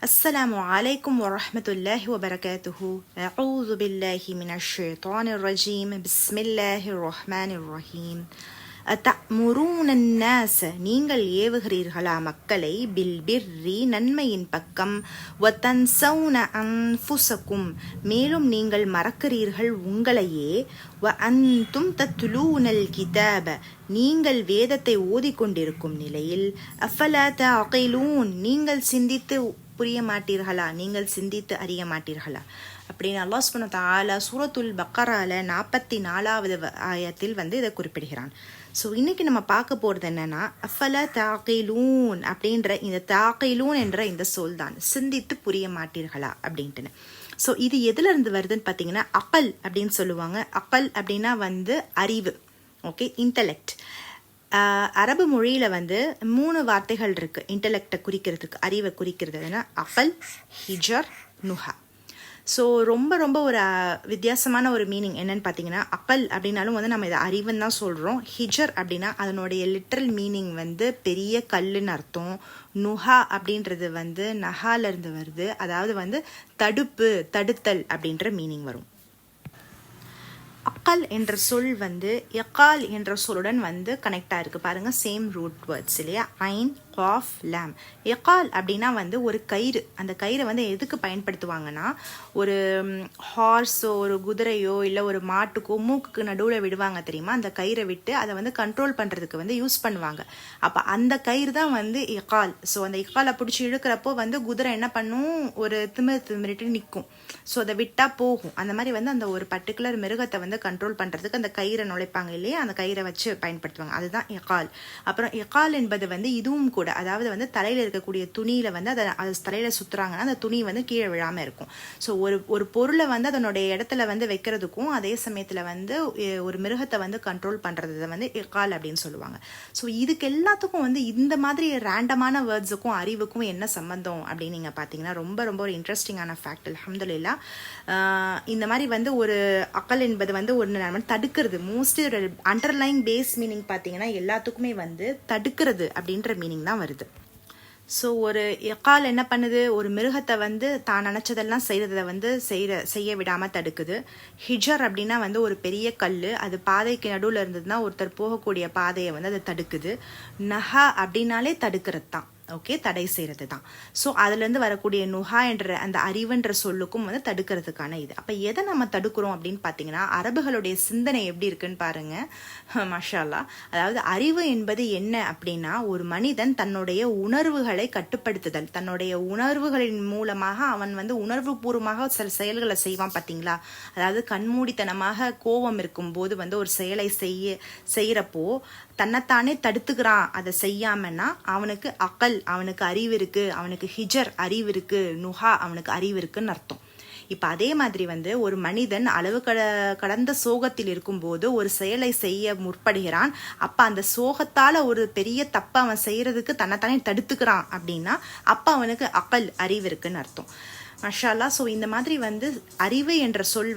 السلام عليكم ورحمة الله وبركاته. أعوذ بالله من الشيطان الرجيم. بسم الله الرحمن الرحيم. أتأمرون الناس நீங்கள் ஏவுகிறீர்களா மக்களை பில்பிர்ரி நன்மையின் பக்கம் வதன்சௌன அன்ஃபுஸக்கும் மேலும் நீங்கள் மறக்கிறீர்கள் உங்களையே வ அன்தும் தத்லூனல் கிதாப நீங்கள் வேதத்தை ஓதிக்கொண்டிருக்கும் நிலையில் அஃபலா தஅகிலூன் நீங்கள் சிந்தித்து புரிய மாட்டீர்களா, நீங்கள் சிந்தித்து அறிய மாட்டீர்களா அப்படின்னு அல்லாஹ் சுப்ஹானஹு வ தஆலா சூரத்துல் பக்கரால 44வது ஆயத்தில் இதை குறிப்பிடுகிறான். ஸோ இன்னைக்கு நம்ம பார்க்க போகிறது என்னன்னா அஃபலா தஅகிலூன் அப்படின்ற இந்த தஅகிலூன் என்ற இந்த சொல் தான், சிந்தித்து புரிய மாட்டீர்களா அப்படின்ட்டுன்னு. ஸோ இது எதுல இருந்து வருதுன்னு பார்த்தீங்கன்னா அகல் அப்படின்னு சொல்லுவாங்க. அகல் அப்படின்னா அறிவு, ஓகே, இன்டலெக்ட். அரபு மொழியில 3 வார்த்தைகள் இருக்கு இன்டலெக்டை குறிக்கிறதுக்கு, அறிவை குறிக்கிறதுனா அகல், ஹிஜர், நுஹா. ஸோ ரொம்ப ரொம்ப ஒரு வித்தியாசமான ஒரு மீனிங் என்னன்னு பார்த்தீங்கன்னா அகல் அப்படின்னாலும் நம்ம இதை அறிவுன்னு தான் சொல்கிறோம். ஹிஜர் அப்படின்னா அதனுடைய லிட்ரல் மீனிங் பெரிய கல்லுன்னு அர்த்தம். நுஹா அப்படின்றது நஹாலேருந்து வருது, அதாவது தடுப்பு, தடுத்தல் அப்படின்ற மீனிங் வரும். அக்கல் என்ற சொல் யக்கால் என்ற சொல்லுடன் கனெக்டாக இருக்குது பாருங்கள், சேம் ரூட் வேர்ட்ஸ் இல்லையா, ஐன் காஃப் லாம். யக்கால் அப்படின்னா ஒரு கயிறு. அந்த கயிறை எதுக்கு பயன்படுத்துவாங்கன்னா ஒரு ஹார்ஸோ ஒரு குதிரையோ இல்லை ஒரு மாட்டுக்கோ மூக்குக்கு நடுவில் விடுவாங்க தெரியுமா, அந்த கயிறை விட்டு அதை கண்ட்ரோல் பண்ணுறதுக்கு யூஸ் பண்ணுவாங்க. அப்போ அந்த கயிறு தான் யக்கால். ஸோ அந்த யக்காலை பிடிச்சி இழுக்கிறப்போ குதிரை என்ன பண்ணும், ஒரு திமிரிட்டு நிற்கும். ஸோ அதை விட்டால் போகும். அந்த மாதிரி அந்த ஒரு பர்டிகுலர் மிருகத்தை கண்ட்ரோல் பண்ணுறதுக்கு அந்த கயிறை நுழைப்பாங்க இல்லையா, அந்த கயிறை வச்சு பயன்படுத்துவாங்க. அதுதான் யக்கால். அப்புறம் யக்கால் என்பது இதுவும் கூட, அதாவது தலையில இருக்கக்கூடிய துணியில அதை தலையில சுத்துறாங்கன்னா அந்த துணி கீழே விழாம இருக்கும். ஸோ ஒரு பொருளை அதனுடைய இடத்துல வைக்கிறதுக்கும் அதே சமயத்துல ஒரு மிருகத்தை கண்ட்ரோல் பண்றது யக்கால் அப்படின்னு சொல்லுவாங்க. ஸோ இதுக்கு எல்லாத்துக்கும் இந்த மாதிரி ரேண்டமான வேர்ட்ஸுக்கும் அறிவுக்கும் என்ன சம்பந்தம் அப்படின்னு நீங்க பாத்தீங்கன்னா ரொம்ப ரொம்ப ஒரு இன்ட்ரெஸ்டிங்கான ஃபேக்ட். அல்ஹம்துலில்லாஹ். இந்த மாதிரி ஒரு அக்கல் என்பது ஒரு தடுக்கிறது. மோஸ்ட்லி ஒரு அண்டர்லைன் பேஸ் மீனிங் பார்த்தீங்கன்னா எல்லாத்துக்குமே தடுக்கிறது அப்படின்ற மீனிங் தான் வருது. ஸோ ஒரு யக்கால் என்ன பண்ணுது, ஒரு மிருகத்தை தான் நினச்சதெல்லாம் செய்கிறத செய்ய விடாமல் தடுக்குது. ஹிஜர் அப்படின்னா ஒரு பெரிய கல், அது பாதைக்கு நடுவில் இருந்ததுன்னா ஒருத்தர் போகக்கூடிய பாதையை அது தடுக்குது. நஹா அப்படின்னாலே தடுக்கிறது தான், ஓகே, தடை செய்கிறது தான். ஸோ அதுலேருந்து வரக்கூடிய நுஹா என்ற அந்த அறிவுன்ற சொல்லுக்கும் தடுக்கிறதுக்கான இது. அப்போ எதை நம்ம தடுக்கிறோம் அப்படின்னு பார்த்தீங்கன்னா அரபுகளுடைய சிந்தனை எப்படி இருக்குன்னு பாருங்க, மாஷா அல்லாஹ். அதாவது அறிவு என்பது என்ன அப்படின்னா ஒரு மனிதன் தன்னுடைய உணர்வுகளை கட்டுப்படுத்துதல், தன்னுடைய உணர்வுகளின் மூலமாக அவன் உணர்வு பூர்வமாக சில செயல்களை செய்வான் பார்த்தீங்களா. அதாவது கண்மூடித்தனமாக கோபம் இருக்கும்போது ஒரு செயலை செய்யறப்போ தன்னைத்தானே தடுத்துக்கிறான், அதை செய்யாமன்னா அவனுக்கு அகல், அவனுக்கு அறிவு இருக்கு, அவனுக்கு ஹிஜர் அறிவு இருக்கு, நுஹா அவனுக்கு அறிவு இருக்குன்னு அர்த்தம். இப்ப அதே மாதிரி ஒரு மனிதன் அளவு கடந்த சோகத்தில் இருக்கும்போது ஒரு செயலை செய்ய முற்படுகிறான். அப்ப அந்த சோகத்தால ஒரு பெரிய தப்ப அவன் செய்யறதுக்கு தன்னைத்தானே தடுத்துக்கிறான் அப்படின்னா அப்ப அவனுக்கு அகல் அறிவு இருக்குன்னு அர்த்தம். மாஷா அல்லாஹ். ஸோ இந்த மாதிரி அறிவு என்ற சொல்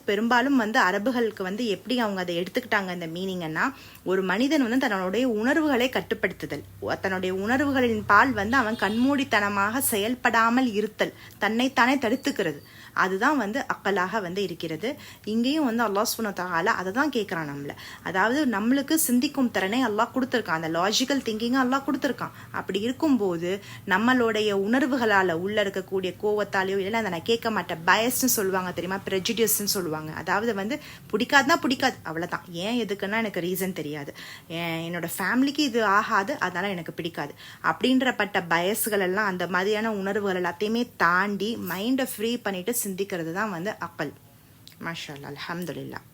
பெரும்பாலும் அரபுகளுக்கு எப்படி அவங்க அதை எடுத்துக்கிட்டாங்க இந்த மீனிங்கன்னா ஒரு மனிதன் தன்னுடைய உணர்வுகளை கட்டுப்படுத்துதல், தன்னுடைய உணர்வுகளின் பால் அவன் கண்மூடித்தனமாக செயல்படாமல் இருத்தல், தன்னைத்தானே தடுத்துக்கிறது, அதுதான் அக்கலாக இருக்கிறது. இங்கேயும் அல்லாஹ் சுப்ஹானஹு வ தஆலா அதை தான் கேட்குறான் நம்மள. அதாவது நம்மளுக்கு சிந்திக்கும் திறனை அல்லாஹ் கொடுத்துருக்கான், அந்த லாஜிக்கல் திங்கிங்கை அல்லாஹ் கொடுத்துருக்கான். அப்படி இருக்கும்போது நம்மளுடைய உணர்வுகளால் உள்ள இருக்கக்கூடிய கோவத்தாலேயோ இல்லை அதை நான் கேட்க மாட்டேன் பயஸ்ன்னு சொல்லுவாங்க தெரியுமா, ப்ரெஜுடியூஸ்ன்னு சொல்லுவாங்க. அதாவது பிடிக்காதுன்னா பிடிக்காது, அவ்வளோதான். ஏன் எதுக்குன்னா எனக்கு ரீசன் தெரியாது, என்னோட ஃபேமிலிக்கு இது ஆகாது அதனால எனக்கு பிடிக்காது அப்படின்றப்பட்ட பயஸ்கள் எல்லாம், அந்த மாதிரியான உணர்வுகள் எல்லாத்தையுமே தாண்டி மைண்டை ஃப்ரீ பண்ணிட்டு சிந்திக்கிறது தான் அக்கல். மாஷா அல்லாஹ். அல்ஹம்துலில்லாஹ்.